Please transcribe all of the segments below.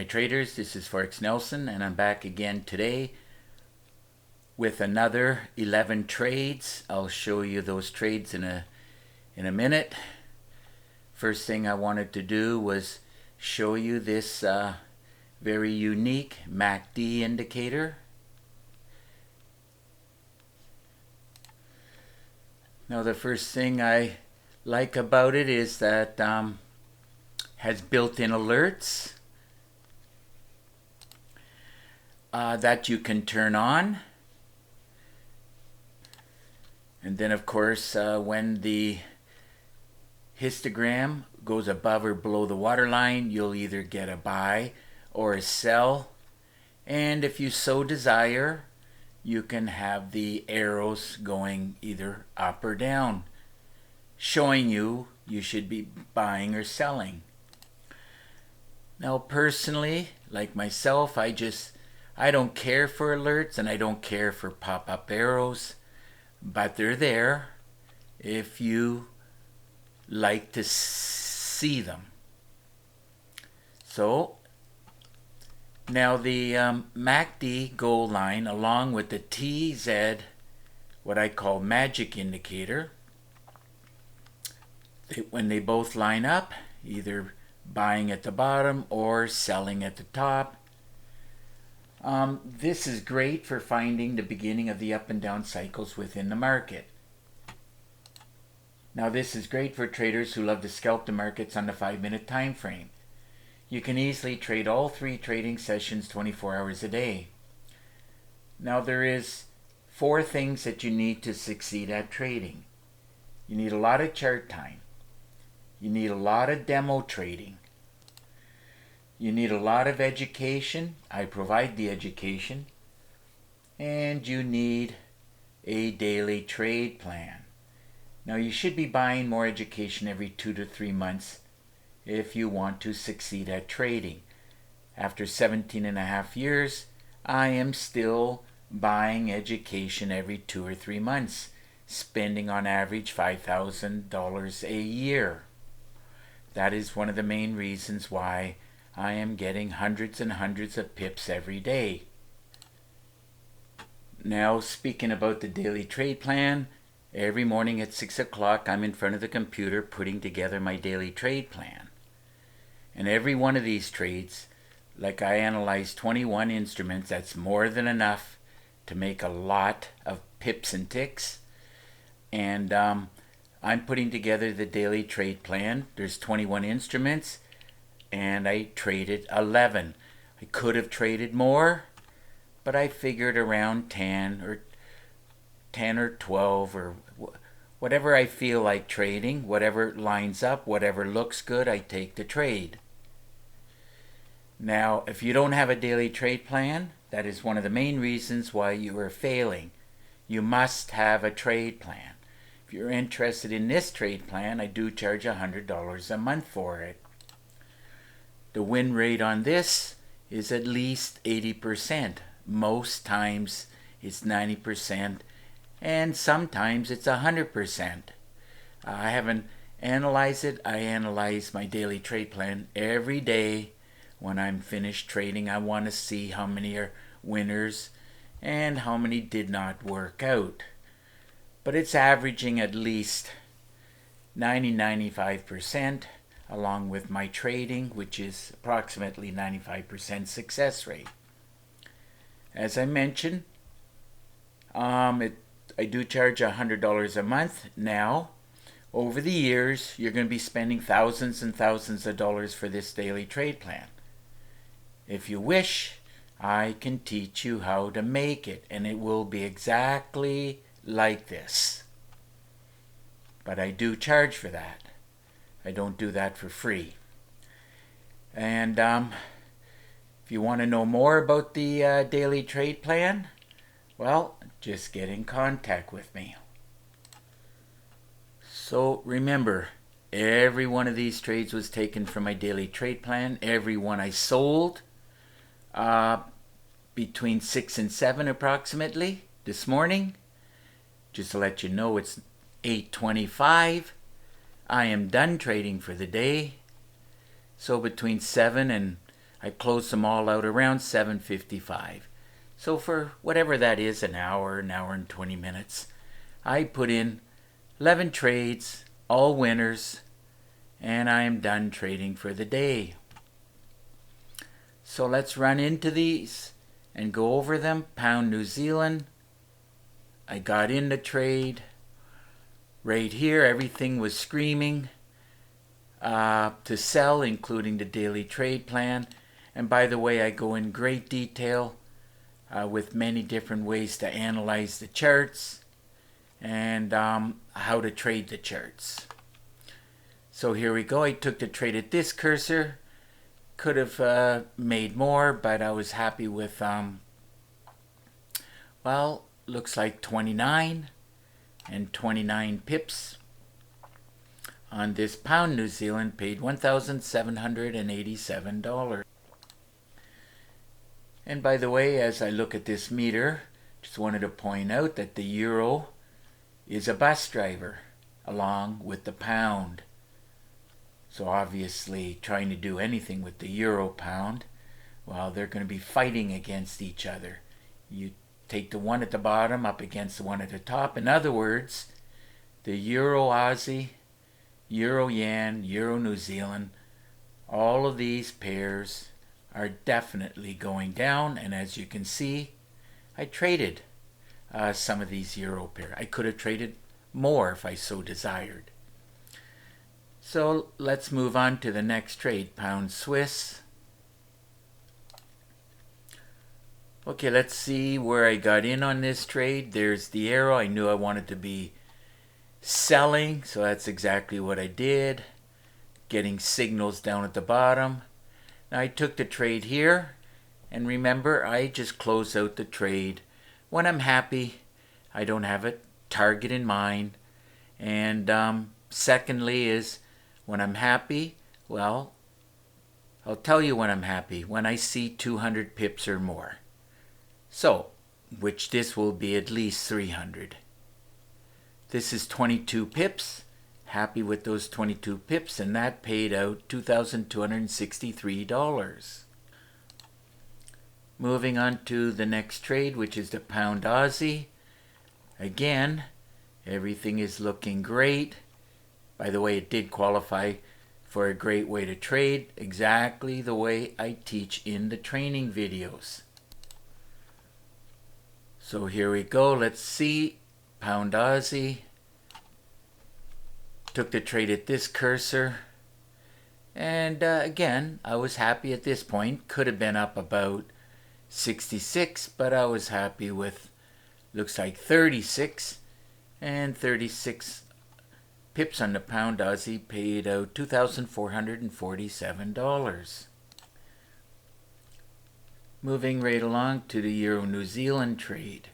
Hi traders, this is Forex Nelson and I'm back again today with another 11 trades. I'll show you those trades in a minute. First thing I wanted to do was show you this very unique MACD indicator. Now the first thing I like about it is that has built-in alerts that you can turn on, and then of course when the histogram goes above or below the waterline, you'll either get a buy or a sell, and if you so desire, you can have the arrows going either up or down, showing you should be buying or selling. Now personally, like myself, I don't care for alerts and I don't care for pop-up arrows, but they're there if you like to see them. So now the MACD goal line along with the TZ, what I call magic indicator, when they both line up, either buying at the bottom or selling at the top, this is great for finding the beginning of the up and down cycles within the market. Now this is great for traders who love to scalp the markets on the 5-minute time frame. You can easily trade all 3 trading sessions 24 hours a day. Now there is 4 things that you need to succeed at trading. You need a lot of chart time. You need a lot of demo trading. You need a lot of education. I provide the education. And you need a daily trade plan. Now you should be buying more education every 2 to 3 months if you want to succeed at trading. After 17.5 years, I am still buying education every 2 or 3 months, spending on average $5,000 a year. That is one of the main reasons why I am getting hundreds and hundreds of pips every day. Now speaking about the daily trade plan, every morning at 6 o'clock I'm in front of the computer putting together my daily trade plan. And every one of these trades, like I analyze 21 instruments, that's more than enough to make a lot of pips and ticks. And I'm putting together the daily trade plan. There's 21 instruments and I traded 11. I could have traded more, but I figured around 10 or 12 or whatever I feel like trading, whatever lines up, whatever looks good, I take the trade. Now, if you don't have a daily trade plan, that is one of the main reasons why you are failing. You must have a trade plan. If you're interested in this trade plan, I do charge $100 a month for it. The win rate on this is at least 80%. Most times it's 90%, and sometimes it's 100%. I haven't analyzed it. I analyze my daily trade plan every day. When I'm finished trading, I want to see how many are winners and how many did not work out. But it's averaging at least 90-95%, along with my trading, which is approximately 95% success rate. As I mentioned, I do charge $100 a month. Now, over the years, you're going to be spending thousands and thousands of dollars for this daily trade plan. If you wish, I can teach you how to make it, and it will be exactly like this. But I do charge for that. I don't do that for free. And if you want to know more about the daily trade plan, well, just get in contact with me. So remember, every one of these trades was taken from my daily trade plan. Every one I sold between 6 and 7 approximately this morning. Just to let you know, it's 8:25. I am done trading for the day. So between 7 and I closed them all out around 7:55. So for whatever that is, an hour and 20 minutes, I put in 11 trades, all winners, and I am done trading for the day. So let's run into these and go over them. Pound New Zealand, I got in the trade. Right here, everything was screaming to sell, including the daily trade plan. And by the way, I go in great detail with many different ways to analyze the charts and how to trade the charts. So here we go. I took the trade at this cursor. Could have made more, but I was happy with, well, looks like 29 and 29 pips on this pound New Zealand, paid $1,787. And by the way, as I look at this meter, just wanted to point out that the euro is a bus driver along with the pound. So obviously trying to do anything with the euro pound, well, they're going to be fighting against each other. You take the one at the bottom up against the one at the top. In other words, the euro Aussie, euro yen, euro New Zealand, all of these pairs are definitely going down. And as you can see, I traded some of these euro pairs. I could have traded more if I so desired. So let's move on to the next trade, pound Swiss. Okay, let's see where I got in on this trade. There's the arrow. I knew I wanted to be selling, so that's exactly what I did. Getting signals down at the bottom. Now I took the trade here, and remember, I just close out the trade when I'm happy. I don't have a target in mind. And secondly is, when I'm happy, well, I'll tell you when I'm happy, when I see 200 pips or more. So, which this will be at least 300. This is 22 pips. Happy with those 22 pips, and that paid out $2,263. Moving on to the next trade, which is the pound Aussie. Again, everything is looking great. By the way, it did qualify for a great way to trade, exactly the way I teach in the training videos. So here we go. Let's see. Pound Aussie. Took the trade at this cursor. And again, I was happy at this point. Could have been up about 66, but I was happy with, looks like 36. And 36 pips on the pound Aussie paid out $2,447. Moving right along to the euro New Zealand trade.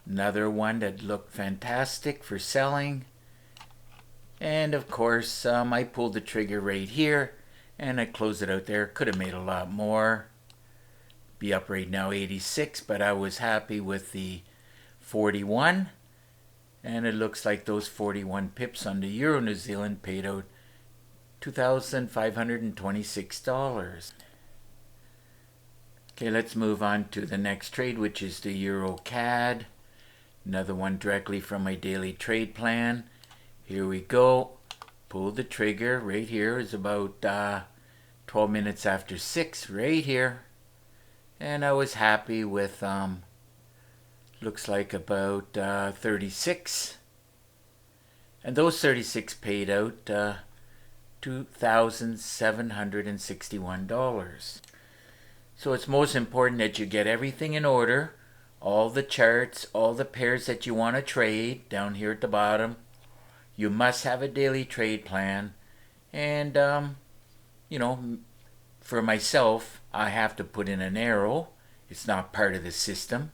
Another one that looked fantastic for selling. And of course, I pulled the trigger right here and I closed it out there. Could have made a lot more. Be up right now 86, but I was happy with the 41. And it looks like those 41 pips on the euro New Zealand paid out $2,526. Okay, let's move on to the next trade, which is the EURCAD. Another one directly from my daily trade plan. Here we go. Pull the trigger. Right here is about 12 minutes after 6, right here. And I was happy with looks like about 36. And those 36 paid out $2,761. So it's most important that you get everything in order. All the charts, all the pairs that you want to trade down here at the bottom. You must have a daily trade plan. And, you know, for myself, I have to put in an arrow. It's not part of the system.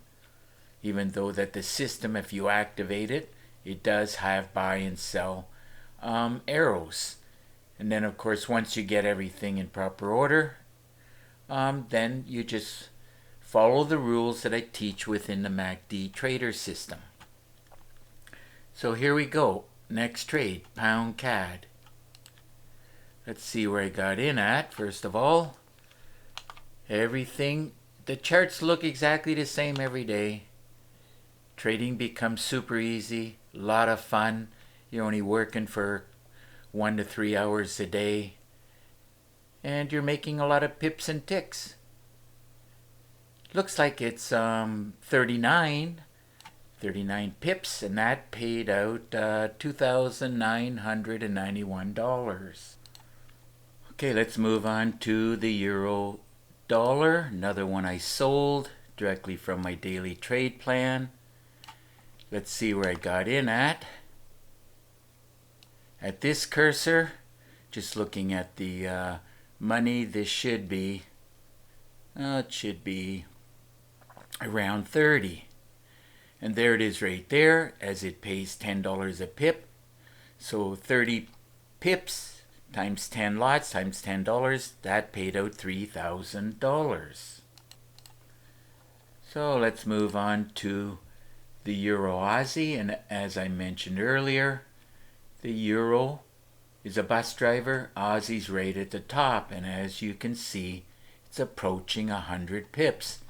Even though that the system, if you activate it, it does have buy and sell arrows. And then, of course, once you get everything in proper order, then you just follow the rules that I teach within the MACD trader system. So here we go. Next trade, pound CAD. Let's see where I got in at, first of all. Everything, the charts look exactly the same every day. Trading becomes super easy, a lot of fun. You're only working for 1 to 3 hours a day, and you're making a lot of pips and ticks. Looks like it's 39 pips, and that paid out $2,991. Okay, let's move on to the euro dollar, another one I sold directly from my daily trade plan. Let's see where I got in at. At this cursor, just looking at the money, this should be, it should be around 30. And there it is right there, as it pays $10 a pip. So 30 pips times 10 lots times $10, that paid out $3,000. So let's move on to the Euro Aussie, and as I mentioned earlier, the Euro is a bus driver, Aussie's right at the top, and as you can see, it's approaching 100 pips,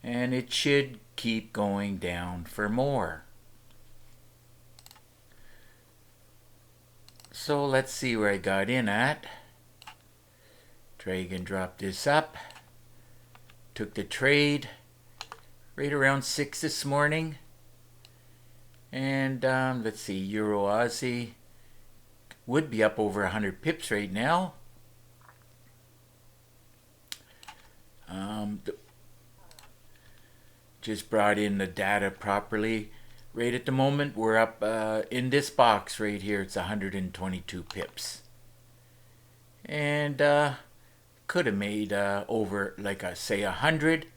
and it should keep going down for more. So let's see where I got in at. Drag and drop this up. Took the trade right around 6 this morning. And let's see, Euro Aussie would be up over 100 pips right now. Just brought in the data properly. Right at the moment, we're up in this box right here. It's 122 pips. And could have made over, like I say, 100.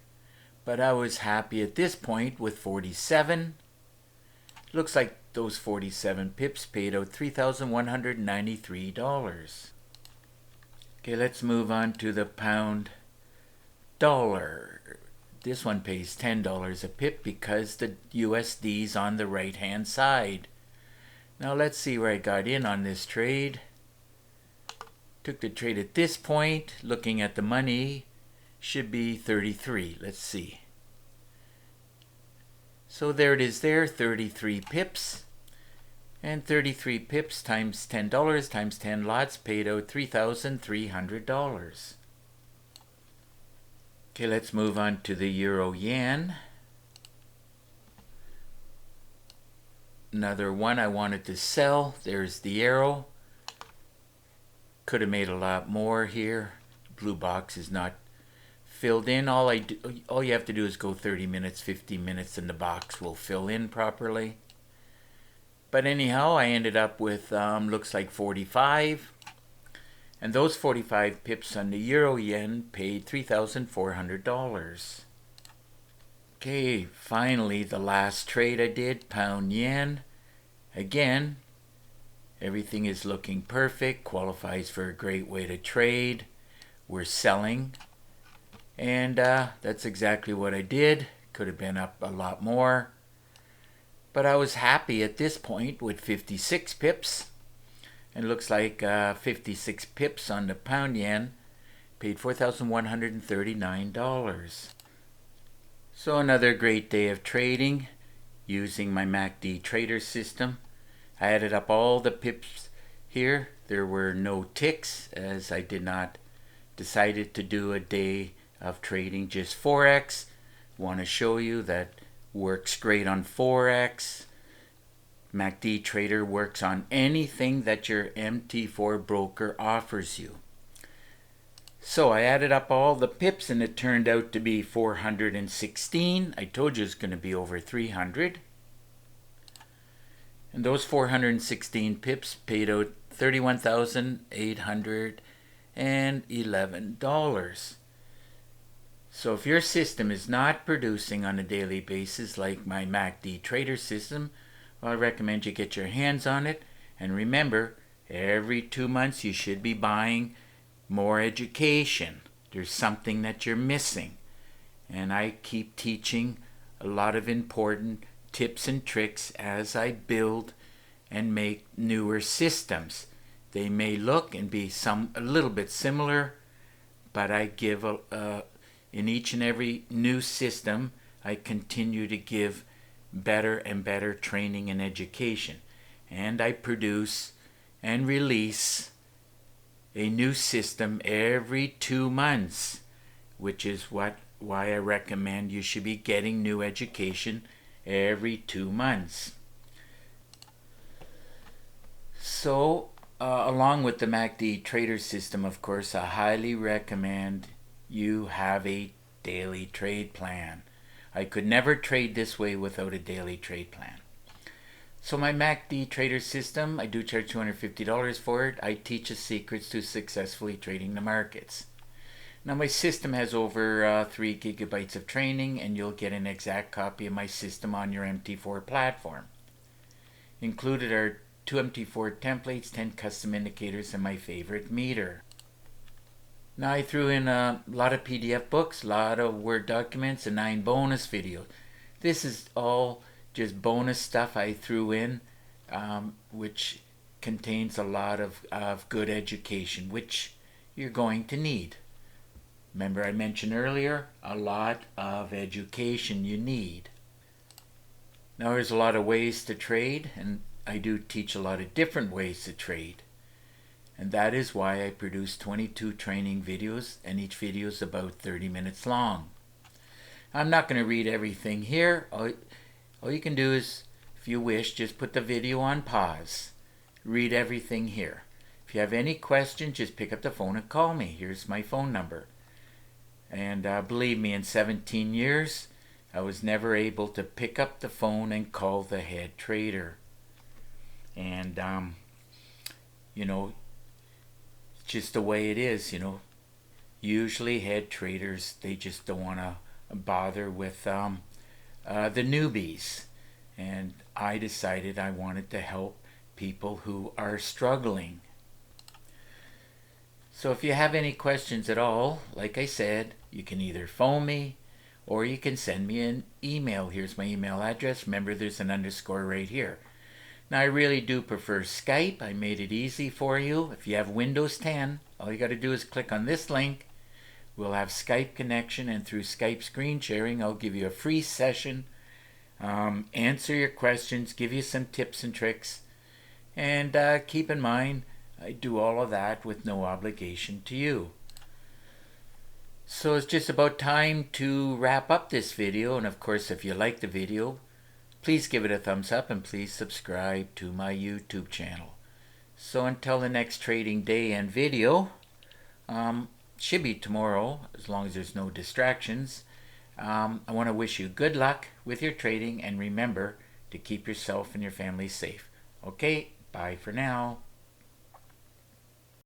But I was happy at this point with 47. Looks like those 47 pips paid out $3,193. Okay, let's move on to the pound dollar. This one pays $10 a pip because the USD's on the right hand side. Now let's see where I got in on this trade. Took the trade at this point. Looking at the money, should be 33. Let's see. So there it is there, 33 pips. And 33 pips times $10 times 10 lots paid out $3,300. Okay, let's move on to the Euro Yen. Another one I wanted to sell. There's the arrow. Could have made a lot more here. Blue box is not filled in. All you have to do is go 30 minutes, 50 minutes, and the box will fill in properly. But anyhow, I ended up with looks like 45. And those 45 pips on the Euro Yen paid $3,400. Okay, finally the last trade I did, Pound Yen. Again, everything is looking perfect, qualifies for a great way to trade. We're selling. And that's exactly what I did. Could have been up a lot more. But I was happy at this point with 56 pips. It looks like 56 pips on the pound yen paid $4,139. So another great day of trading using my MACD trader system. I added up all the pips here. There were no ticks as I did not decided to do a day of trading just Forex. Want to show you that works great on Forex. MACD Trader works on anything that your MT4 broker offers you. So I added up all the pips and it turned out to be 416. I told you it's going to be over 300. And those 416 pips paid out $31,811. So if your system is not producing on a daily basis like my MACD Trader system, well, I recommend you get your hands on it. And remember, every 2 months you should be buying more education. There's something that you're missing. And I keep teaching a lot of important tips and tricks as I build and make newer systems. They may look and be a little bit similar, but I give in each and every new system, I continue to give better and better training and education. And I produce and release a new system every 2 months, which is why I recommend you should be getting new education every 2 months. So, along with the MACD trader system, of course, I highly recommend you have a daily trade plan. I could never trade this way without a daily trade plan. So my MACD trader system, I do charge $250 for it. I teach the secrets to successfully trading the markets. Now my system has over 3 gigabytes of training, and you'll get an exact copy of my system on your MT4 platform. Included are 2 MT4 templates, 10 custom indicators, and my favorite meter. Now I threw in a lot of PDF books, a lot of Word documents, and 9 bonus videos. This is all just bonus stuff I threw in, which contains a lot of good education, which you're going to need. Remember I mentioned earlier, a lot of education you need. Now there's a lot of ways to trade, and I do teach a lot of different ways to trade. And that is why I produce 22 training videos, and each video is about 30 minutes long. I'm not going to read everything here. All you can do is, if you wish, just put the video on pause. Read everything here. If you have any questions, just pick up the phone and call me. Here's my phone number. And believe me, in 17 years, I was never able to pick up the phone and call the head trader. And, you know, just the way it is, you know. Usually head traders, they just don't want to bother with the newbies. And I decided I wanted to help people who are struggling. So if you have any questions at all, like I said, you can either phone me or you can send me an email. Here's my email address. Remember, there's an underscore right here. Now I really do prefer Skype. I made it easy for you. If you have Windows 10, all you got to do is click on this link. We'll have Skype connection, and through Skype screen sharing, I'll give you a free session, answer your questions, give you some tips and tricks. And keep in mind, I do all of that with no obligation to you. So it's just about time to wrap up this video. And of course, if you like the video, please give it a thumbs up and please subscribe to my YouTube channel. So until the next trading day and video, should be tomorrow as long as there's no distractions. I want to wish you good luck with your trading, and remember to keep yourself and your family safe. Okay, bye for now.